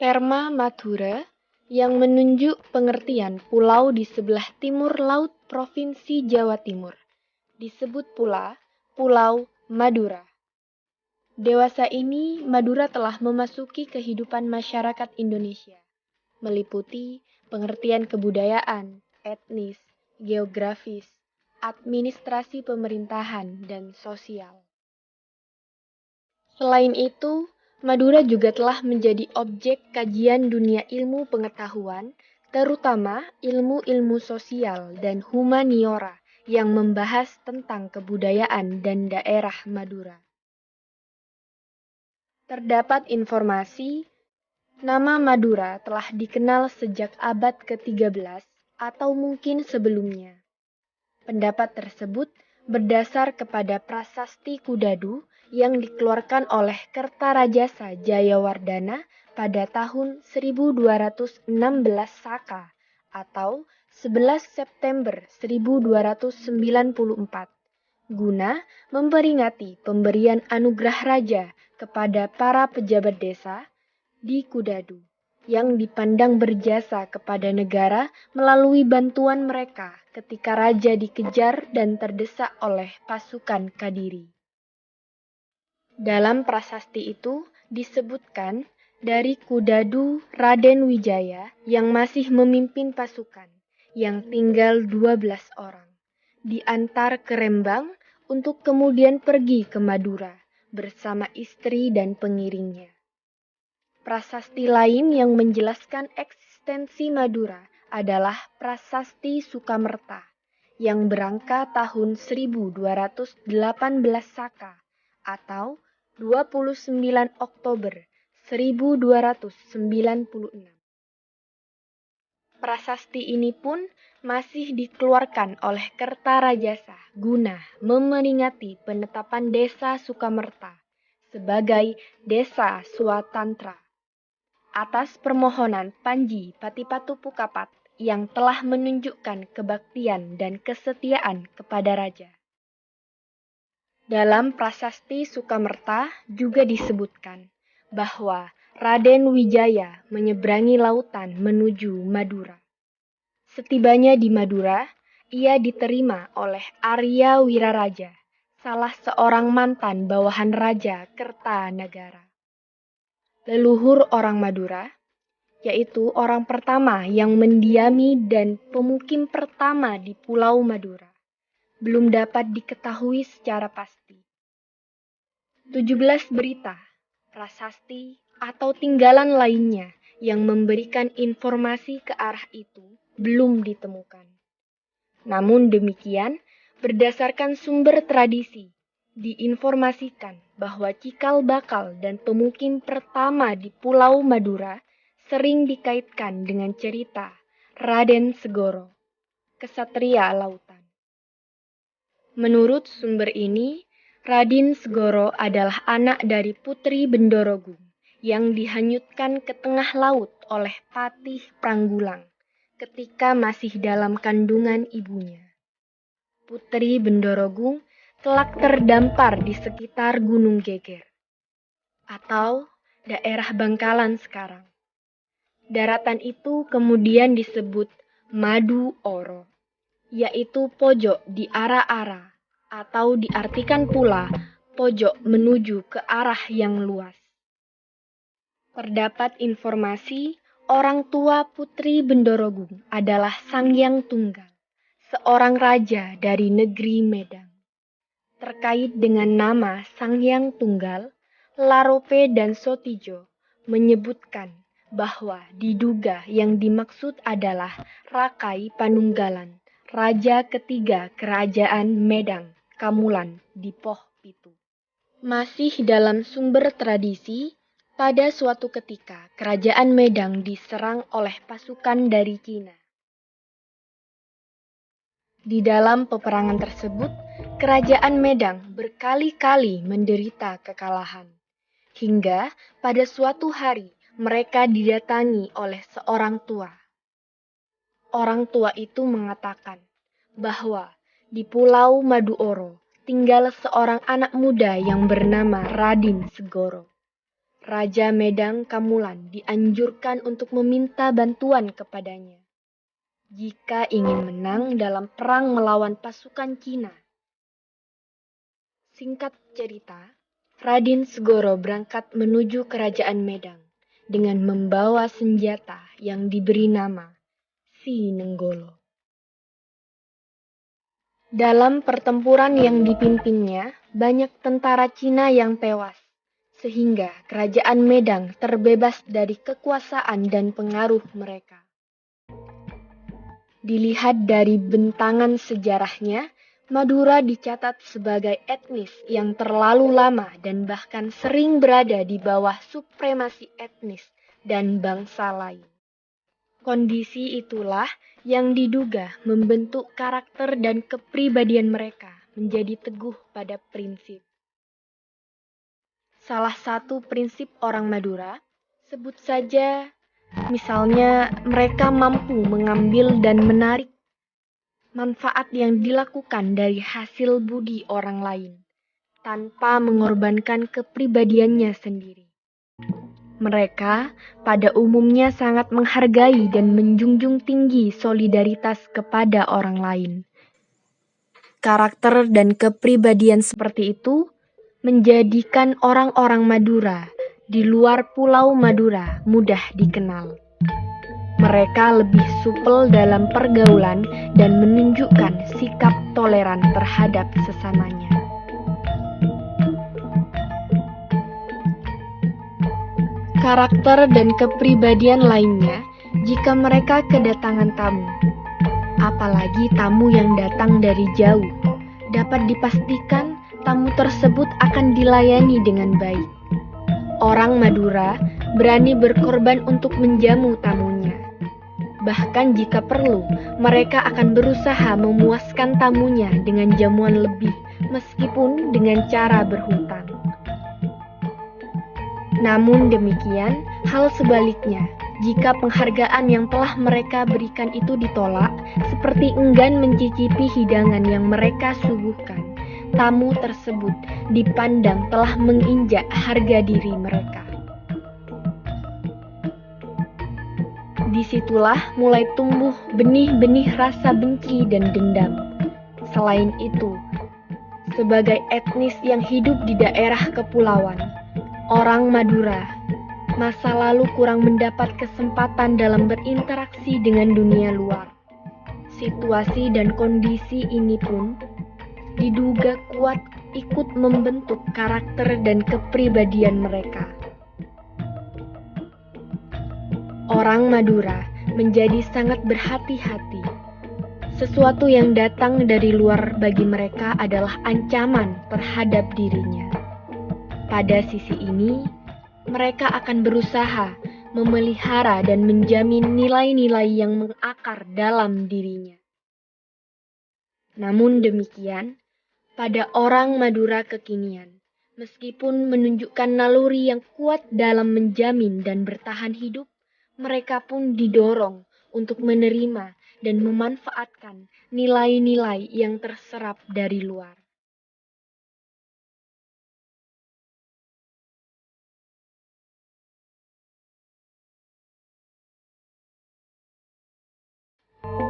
Terma Mathura yang menunjuk pengertian pulau di sebelah timur laut Provinsi Jawa Timur. Disebut pula Pulau Madura. Dewasa ini, Madura telah memasuki kehidupan masyarakat Indonesia, meliputi pengertian kebudayaan, etnis, geografis, administrasi pemerintahan, dan sosial. Selain itu, Madura juga telah menjadi objek kajian dunia ilmu pengetahuan, terutama ilmu-ilmu sosial dan humaniora yang membahas tentang kebudayaan dan daerah Madura. Terdapat informasi, nama Madura telah dikenal sejak abad ke-13 atau mungkin sebelumnya. Pendapat tersebut berdasar kepada prasasti Kudadu yang dikeluarkan oleh Kertarajasa Jayawardana pada tahun 1216 Saka atau 11 September 1294, guna memperingati pemberian anugerah raja kepada para pejabat desa di Kudadu yang dipandang berjasa kepada negara melalui bantuan mereka ketika raja dikejar dan terdesak oleh pasukan Kadiri. Dalam prasasti itu disebutkan dari Kudadu Raden Wijaya yang masih memimpin pasukan yang tinggal 12 orang diantar ke Rembang untuk kemudian pergi ke Madura bersama istri dan pengiringnya. Prasasti lain yang menjelaskan eksistensi Madura adalah Prasasti Sukamerta yang berangka tahun 1218 Saka atau 29 Oktober 1296. Prasasti ini pun masih dikeluarkan oleh Kertarajasa guna memperingati penetapan Desa Sukamerta sebagai Desa Swatantra atas permohonan Panji Patipatu Pukapat yang telah menunjukkan kebaktian dan kesetiaan kepada raja. Dalam Prasasti Sukamerta juga disebutkan bahwa Raden Wijaya menyeberangi lautan menuju Madura. Setibanya di Madura, ia diterima oleh Arya Wiraraja, salah seorang mantan bawahan Raja Kertanagara. Leluhur orang Madura, yaitu orang pertama yang mendiami dan pemukim pertama di Pulau Madura, belum dapat diketahui secara pasti. 17 berita, prasasti, atau tinggalan lainnya yang memberikan informasi ke arah itu belum ditemukan. Namun demikian, berdasarkan sumber tradisi, diinformasikan bahwa cikal bakal dan pemukim pertama di Pulau Madura sering dikaitkan dengan cerita Raden Segoro, kesatria lautan. Menurut sumber ini, Raden Segoro adalah anak dari Putri Bendorogung yang dihanyutkan ke tengah laut oleh Patih Pranggulang ketika masih dalam kandungan ibunya. Putri Bendorogung kelak terdampar di sekitar Gunung Geger atau daerah Bangkalan sekarang. Daratan itu kemudian disebut Madu Oro, yaitu pojok di arah-arah atau diartikan pula pojok menuju ke arah yang luas. Terdapat informasi orang tua Putri Bendorogung adalah Sanghyang Tunggal, seorang raja dari negeri Medang. Terkait dengan nama Sanghyang Tunggal, Larope dan Sotijo menyebutkan bahwa diduga yang dimaksud adalah Rakai Panunggalan, raja ketiga kerajaan Medang, Kamulan di Poh Pitu. Masih dalam sumber tradisi, pada suatu ketika kerajaan Medang diserang oleh pasukan dari Cina. Di dalam peperangan tersebut, kerajaan Medang berkali-kali menderita kekalahan. Hingga pada suatu hari mereka didatangi oleh seorang tua. Orang tua itu mengatakan bahwa di Pulau Maduoro tinggal seorang anak muda yang bernama Raden Segoro. Raja Medang Kamulan dianjurkan untuk meminta bantuan kepadanya jika ingin menang dalam perang melawan pasukan Cina. Singkat cerita, Raden Segoro berangkat menuju kerajaan Medang dengan membawa senjata yang diberi nama Si Nenggolo. Dalam pertempuran yang dipimpinnya, banyak tentara Cina yang tewas, sehingga kerajaan Medang terbebas dari kekuasaan dan pengaruh mereka. Dilihat dari bentangan sejarahnya, Madura dicatat sebagai etnis yang terlalu lama dan bahkan sering berada di bawah supremasi etnis dan bangsa lain. Kondisi itulah yang diduga membentuk karakter dan kepribadian mereka menjadi teguh pada prinsip. Salah satu prinsip orang Madura, sebut saja misalnya mereka mampu mengambil dan menarik manfaat yang dilakukan dari hasil budi orang lain, tanpa mengorbankan kepribadiannya sendiri. Mereka pada umumnya sangat menghargai dan menjunjung tinggi solidaritas kepada orang lain. Karakter dan kepribadian seperti itu menjadikan orang-orang Madura di luar Pulau Madura mudah dikenal. Mereka lebih supel dalam pergaulan dan menunjukkan sikap toleran terhadap sesamanya. Karakter dan kepribadian lainnya jika mereka kedatangan tamu, apalagi tamu yang datang dari jauh, dapat dipastikan tamu tersebut akan dilayani dengan baik. Orang Madura berani berkorban untuk menjamu tamunya. Bahkan jika perlu, mereka akan berusaha memuaskan tamunya dengan jamuan lebih, meskipun dengan cara berhutang. Namun demikian, hal sebaliknya, jika penghargaan yang telah mereka berikan itu ditolak, seperti enggan mencicipi hidangan yang mereka suguhkan, tamu tersebut dipandang telah menginjak harga diri mereka. Disitulah mulai tumbuh benih-benih rasa benci dan dendam. Selain itu, sebagai etnis yang hidup di daerah kepulauan, orang Madura masa lalu kurang mendapat kesempatan dalam berinteraksi dengan dunia luar. Situasi dan kondisi ini pun diduga kuat ikut membentuk karakter dan kepribadian mereka. Orang Madura menjadi sangat berhati-hati. Sesuatu yang datang dari luar bagi mereka adalah ancaman terhadap dirinya. Pada sisi ini, mereka akan berusaha memelihara dan menjamin nilai-nilai yang mengakar dalam dirinya. Namun demikian, pada orang Madura kekinian, meskipun menunjukkan naluri yang kuat dalam menjamin dan bertahan hidup, mereka pun didorong untuk menerima dan memanfaatkan nilai-nilai yang terserap dari luar.